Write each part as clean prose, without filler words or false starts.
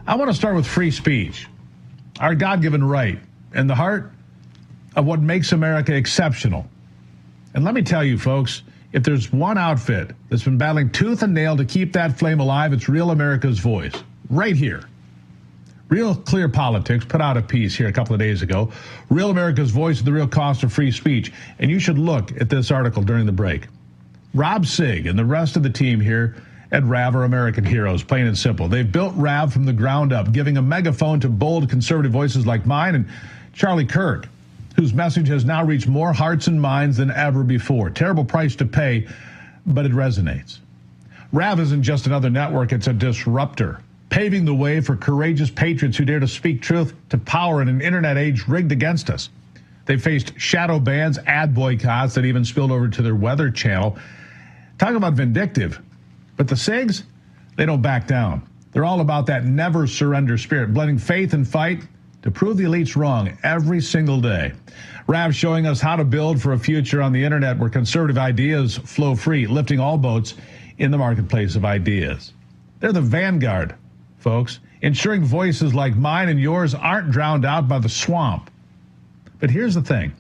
I want to start with free speech, our God-given right, and the heart of what makes America exceptional. And let me tell you, folks, if there's one outfit that's been battling tooth and nail to keep that flame alive, it's Real America's Voice, right here. Real Clear Politics put out a piece here a couple of days ago, Real America's Voice and the Real Cost of Free Speech. And you should look at this article during the break. Rob Sigg and the rest of the team here at RAV are American heroes, plain and simple. They've built RAV from the ground up, giving a megaphone to bold conservative voices like mine and Charlie Kirk, whose message has now reached more hearts and minds than ever before. Terrible price to pay, but it resonates. RAV isn't just another network, it's a disruptor, paving the way for courageous patriots who dare to speak truth to power in an internet age rigged against us. They faced shadow bans, ad boycotts that even spilled over to their weather channel. Talk about vindictive. But the SIGs, they don't back down. They're all about that never surrender spirit, blending faith and fight to prove the elites wrong every single day. RAV showing us how to build for a future on the internet where conservative ideas flow free, lifting all boats in the marketplace of ideas. They're the vanguard, folks, ensuring voices like mine and yours aren't drowned out by the swamp. But here's the thing.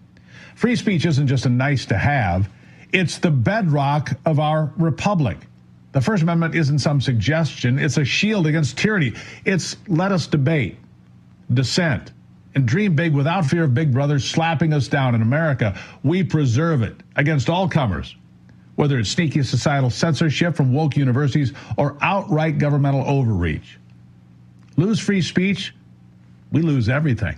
Free speech isn't just a nice to have. It's the bedrock of our republic. The First Amendment isn't some suggestion. It's a shield against tyranny. It's let us debate, dissent, and dream big without fear of Big Brother slapping us down. In America, we preserve it against all comers, whether it's sneaky societal censorship from woke universities or outright governmental overreach. Lose free speech, we lose everything.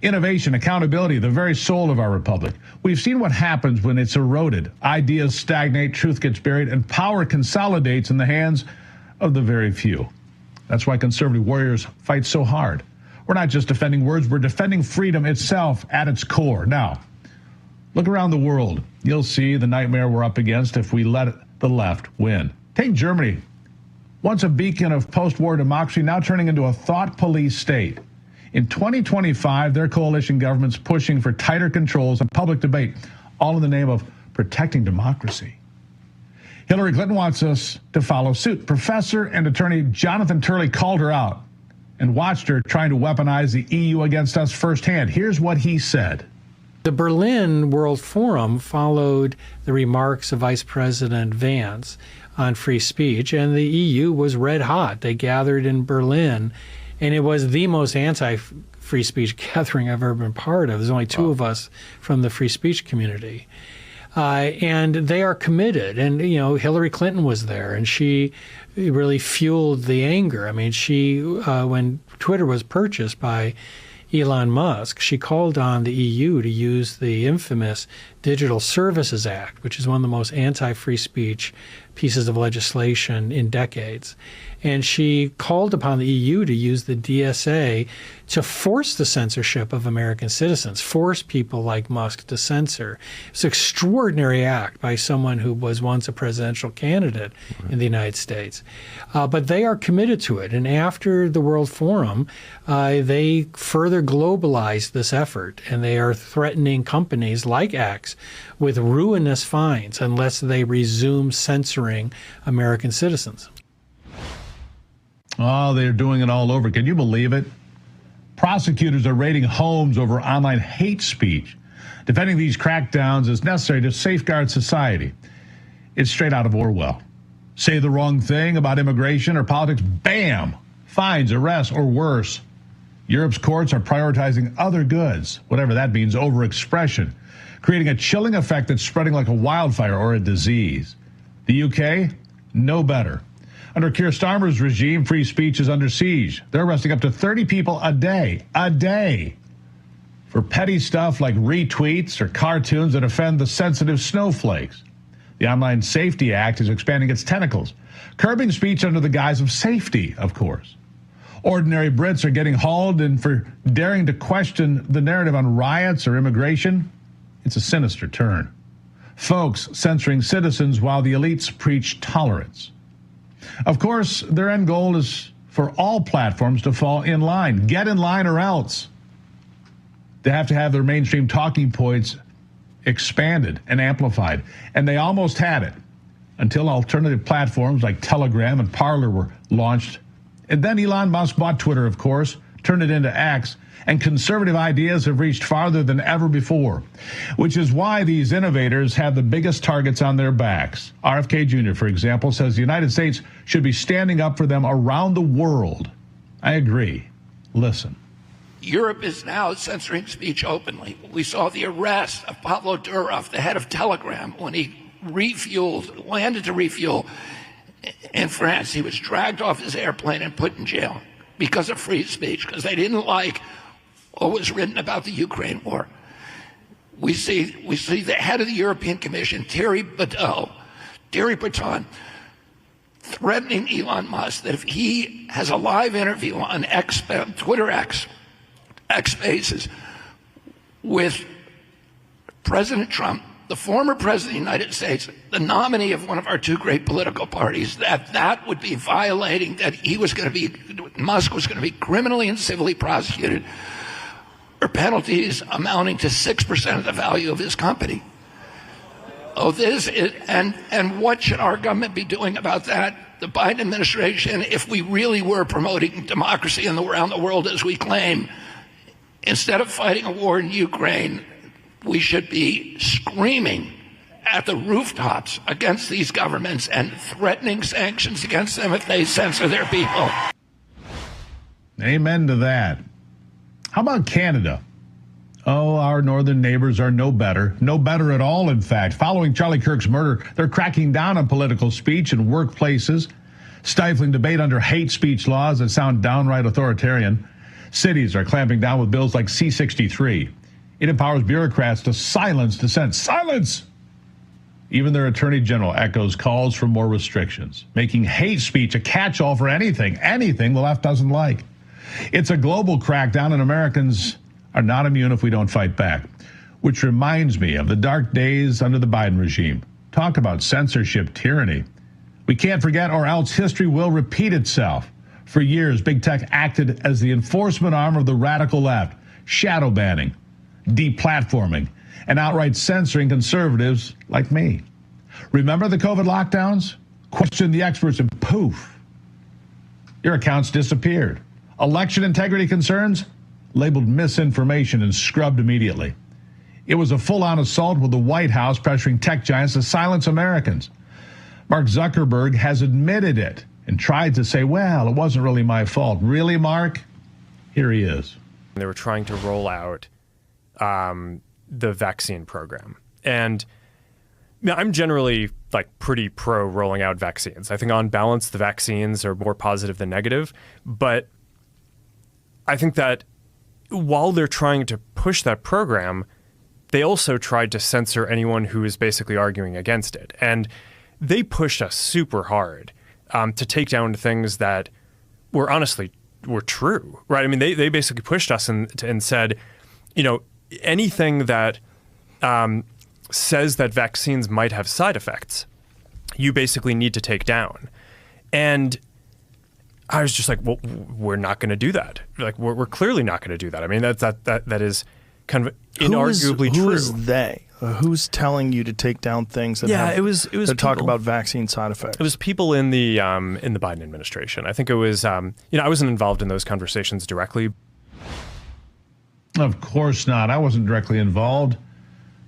Innovation, accountability, the very soul of our republic. We've seen what happens when it's eroded. Ideas stagnate, truth gets buried, and power consolidates in the hands of the very few. That's why conservative warriors fight so hard. We're not just defending words, we're defending freedom itself at its core. Now, look around the world. You'll see the nightmare we're up against if we let the left win. Take Germany, once a beacon of post-war democracy, now turning into a thought police state. In 2025, their coalition government's pushing for tighter controls and public debate, all in the name of protecting democracy. Hillary Clinton wants us to follow suit. Professor and attorney Jonathan Turley called her out and watched her trying to weaponize the EU against us firsthand. Here's what he said. The Berlin World Forum followed the remarks of Vice President Vance on free speech, and the EU was red hot. They gathered in Berlin, and it was the most anti-free speech gathering I've ever been part of. There's only two of us from the free speech community. And they are committed. And, you know, Hillary Clinton was there, and she really fueled the anger. I mean, she, when Twitter was purchased by Elon Musk, she called on the EU to use the infamous Digital Services Act, which is one of the most anti-free speech pieces of legislation in decades. And she called upon the EU to use the DSA to force the censorship of American citizens, force people like Musk to censor. It's an extraordinary act by someone who was once a presidential candidate in the United States. But they are committed to it. And after the World Forum, they further globalized this effort, and they are threatening companies like X with ruinous fines unless they resume censoring American citizens. Oh, they're doing it all over. Can you believe it? Prosecutors are raiding homes over online hate speech. Defending these crackdowns is necessary to safeguard society. It's straight out of Orwell. Say the wrong thing about immigration or politics, bam, fines, arrests, or worse. Europe's courts are prioritizing other goods, whatever that means, over expression, creating a chilling effect that's spreading like a wildfire or a disease. The UK, no better. Under Keir Starmer's regime, free speech is under siege. They're arresting up to 30 people a day, for petty stuff like retweets or cartoons that offend the sensitive snowflakes. The Online Safety Act is expanding its tentacles, curbing speech under the guise of safety, of course. Ordinary Brits are getting hauled in for daring to question the narrative on riots or immigration. It's a sinister turn. Folks censoring citizens while the elites preach tolerance. Of course, their end goal is for all platforms to fall in line. Get in line or else. They have to have their mainstream talking points expanded and amplified. And they almost had it until alternative platforms like Telegram and Parler were launched And then Elon Musk bought Twitter, of course, turned it into X, and conservative ideas have reached farther than ever before, which is why these innovators have the biggest targets on their backs. RFK Jr., for example, says the United States should be standing up for them around the world. I agree. Listen. Europe is now censoring speech openly. We saw the arrest of Pablo Durov, the head of Telegram, when he landed to refuel in France. He was dragged off his airplane and put in jail because of free speech, because they didn't like what was written about the Ukraine war. We see the head of the European Commission, Thierry Breton, threatening Elon Musk that if he has a live interview on Twitter X Spaces with President Trump, the former president of the United States, the nominee of one of our two great political parties, that would be violating, that Musk was going to be criminally and civilly prosecuted for penalties amounting to 6% of the value of his company. And what should our government be doing about that? The Biden administration, if we really were promoting democracy around the world as we claim, instead of fighting a war in Ukraine, we should be screaming at the rooftops against these governments and threatening sanctions against them if they censor their people. Amen to that. How about Canada? Oh, our northern neighbors are no better at all, in fact. Following Charlie Kirk's murder, they're cracking down on political speech in workplaces, stifling debate under hate speech laws that sound downright authoritarian. Cities are clamping down with bills like C-63. It empowers bureaucrats to silence dissent. Silence! Even their attorney general echoes calls for more restrictions, making hate speech a catch-all for anything the left doesn't like. It's a global crackdown, and Americans are not immune if we don't fight back. Which reminds me of the dark days under the Biden regime. Talk about censorship tyranny. We can't forget, or else history will repeat itself. For years, big tech acted as the enforcement arm of the radical left, shadow banning, deplatforming, and outright censoring conservatives like me. Remember the COVID lockdowns? Question the experts and poof, your accounts disappeared. Election integrity concerns? Labeled misinformation and scrubbed immediately. It was a full-on assault with the White House pressuring tech giants to silence Americans. Mark Zuckerberg has admitted it and tried to say, well, it wasn't really my fault. Really, Mark? Here he is. They were trying to roll out the vaccine program. And I'm generally pretty pro rolling out vaccines. I think on balance, the vaccines are more positive than negative. But I think that while they're trying to push that program, they also tried to censor anyone who is basically arguing against it. And they pushed us super hard to take down things that were true, right? I mean, they basically pushed us and said, anything that says that vaccines might have side effects, you basically need to take down. And I was just like, well, we're not going to do that. We're clearly not going to do that. I mean, that is kind of inarguably true. Who is they? Who's telling you to take down things that that talk about vaccine side effects? It was people in the Biden administration. I think it was I wasn't involved in those conversations directly. Of course not. I wasn't directly involved.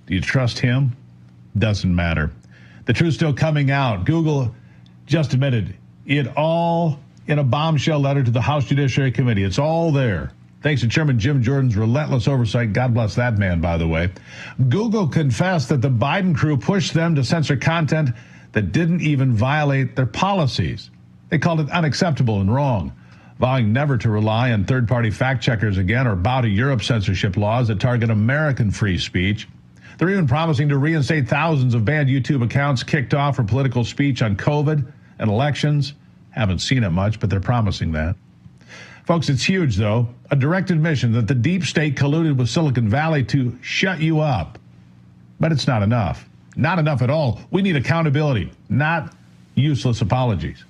Do you trust him? Doesn't matter. The truth's still coming out. Google just admitted it all in a bombshell letter to the House Judiciary Committee. It's all there. Thanks to Chairman Jim Jordan's relentless oversight. God bless that man, by the way. Google confessed that the Biden crew pushed them to censor content that didn't even violate their policies. They called it unacceptable and wrong, vowing never to rely on third-party fact-checkers again or bow to Europe's censorship laws that target American free speech. They're even promising to reinstate thousands of banned YouTube accounts kicked off for political speech on COVID and elections. Haven't seen it much, but they're promising that. Folks, it's huge, though. A direct admission that the deep state colluded with Silicon Valley to shut you up. But it's not enough. Not enough at all. We need accountability, not useless apologies.